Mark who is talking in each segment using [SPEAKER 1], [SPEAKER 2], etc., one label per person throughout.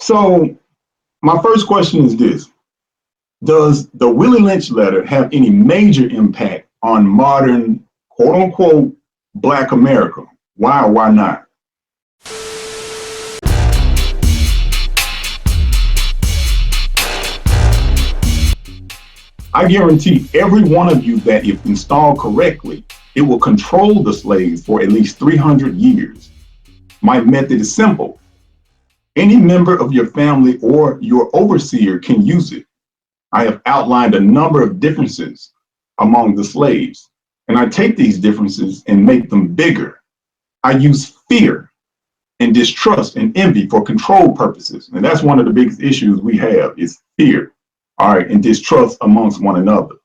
[SPEAKER 1] So my first question is this. Does the Willie Lynch letter have any major impact on modern, quote unquote, Black America? Why or why not? I guarantee every one of you that if installed correctly, it will control the slaves for at least 300 years. My method is simple. Any member of your family or your overseer can use it. I have outlined a number of differences among the slaves, and I take these differences and make them bigger. I use fear and distrust and envy for control purposes. And that's one of the biggest issues we have is fear, all right, and distrust amongst one another.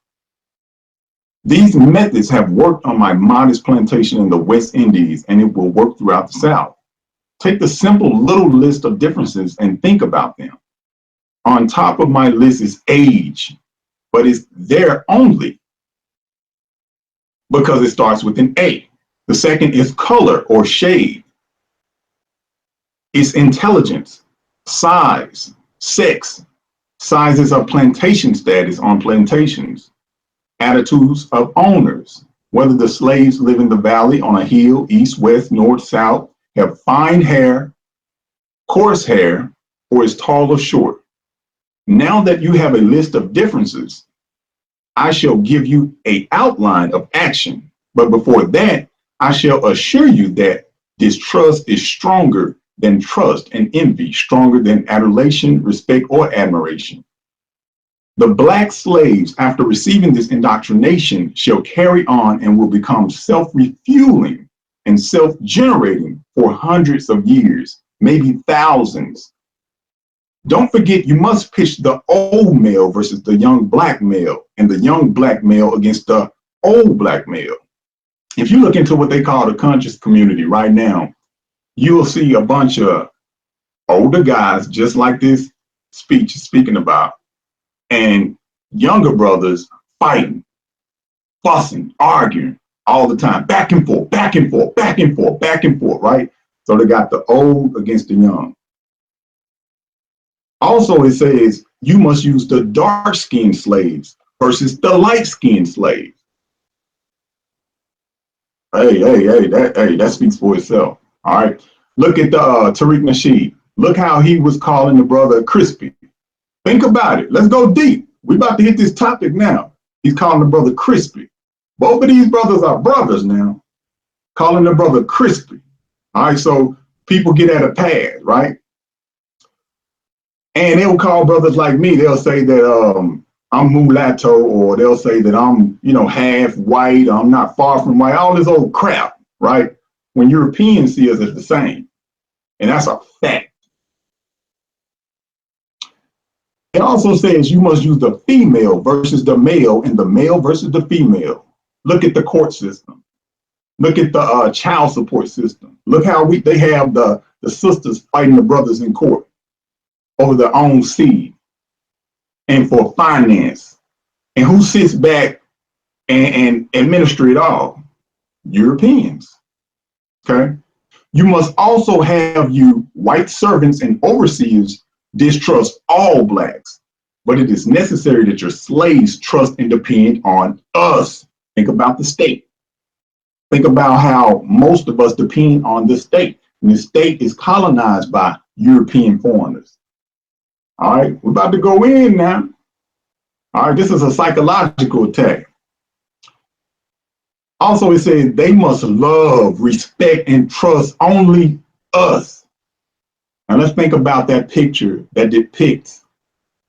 [SPEAKER 1] These methods have worked on my modest plantation in the West Indies, and it will work throughout the South. Take the simple little list of differences and think about them. On top of my list is age, but it's there only because it starts with an A. The second is color or shade. It's intelligence, size, sex, sizes of plantation status on plantations, attitudes of owners, whether the slaves live in the valley, on a hill, east, west, north, south, have fine hair, coarse hair, or is tall or short. Now that you have a list of differences, I shall give you an outline of action. But before that, I shall assure you that distrust is stronger than trust, and envy stronger than adulation, respect, or admiration. The Black slaves, after receiving this indoctrination, shall carry on and will become self-refueling and self-generating for hundreds of years, maybe thousands. Don't forget, you must pitch the old male versus the young Black male, and the young Black male against the old Black male. If you look into what they call the conscious community right now, you'll see a bunch of older guys, just like this speech is speaking about, and younger brothers fighting, fussing, arguing all the time, back and forth, back and forth, back and forth, back and forth, right? So they got the old against the young. Also, it says you must use the dark-skinned slaves versus the light-skinned slaves. Hey, that speaks for itself. All right. Look at the Tariq Nasheed. Look how he was calling the brother crispy. Think about it. Let's go deep. We about to hit this topic now. He's calling the brother crispy. Both of these brothers are brothers now, calling the brother crispy. All right. So people get at a pad, right? And they'll call brothers like me. They'll say that I'm mulatto, or they'll say that I'm, half white. I'm not far from white. All this old crap, right? When Europeans see us as the same. And that's a fact. It also says you must use the female versus the male and the male versus the female. Look at the court system. Look at the child support system. Look how they have the sisters fighting the brothers in court over their own seed and for finance. And who sits back and administer it all? Europeans. Okay. You must also have you white servants and overseers distrust all Blacks, but it is necessary that your slaves trust and depend on us. Think about the state. Think about how most of us depend on the state, and the state is colonized by European foreigners. All right, we're about to go in now. All right, this is a psychological attack. Also, it says they must love, respect, and trust only us. Now let's think about that picture that depicts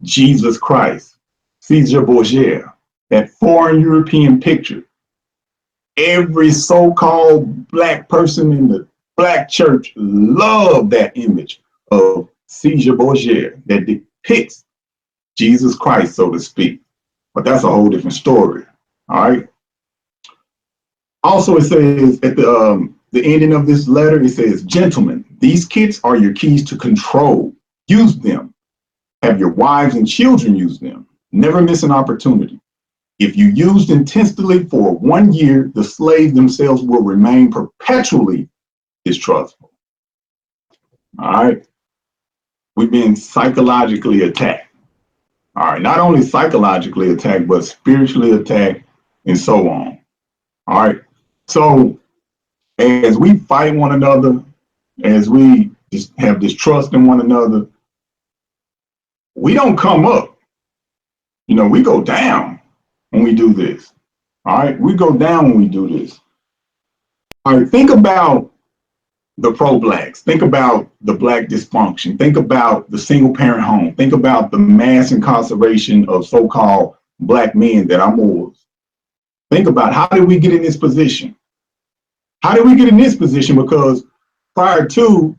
[SPEAKER 1] Jesus Christ, Caesar Borgia, that foreign European picture. Every so-called Black person in the Black church loved that image of Caesar Borgia that depicts Jesus Christ, so to speak. But that's a whole different story. All right. Also, it says at the ending of this letter, it says, gentlemen, these kits are your keys to control. Use them. Have your wives and children use them. Never miss an opportunity. If you used intensely for 1 year, the slaves themselves will remain perpetually distrustful. All right. we've been psychologically attacked. All right, not only psychologically attacked, but spiritually attacked and so on. All right. So as we fight one another, as we just have distrust in one another, we don't come up. You know, we go down when we do this. All right. We go down when we do this. All right. Think about the pro-blacks. Think about the black dysfunction. Think about the single parent home. Think about the mass incarceration of so-called black men that are Moors. Think about, how did we get in this position? How did we get in this position? Because prior to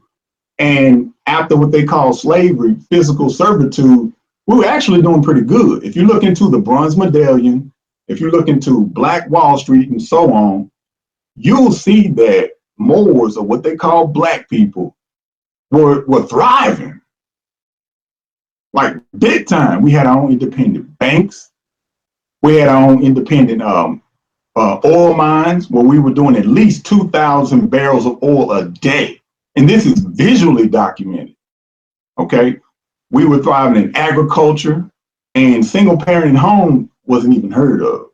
[SPEAKER 1] and after what they call slavery, physical servitude, we were actually doing pretty good. If you look into the Bronze Medallion, if you look into Black Wall Street and so on, you'll see that Moors, or what they call black people, were thriving. Like big time. We had our own independent banks. We had our own independent oil mines where we were doing at least 2,000 barrels of oil a day. And this is visually documented. Okay. We were thriving in agriculture, and single parent home wasn't even heard of.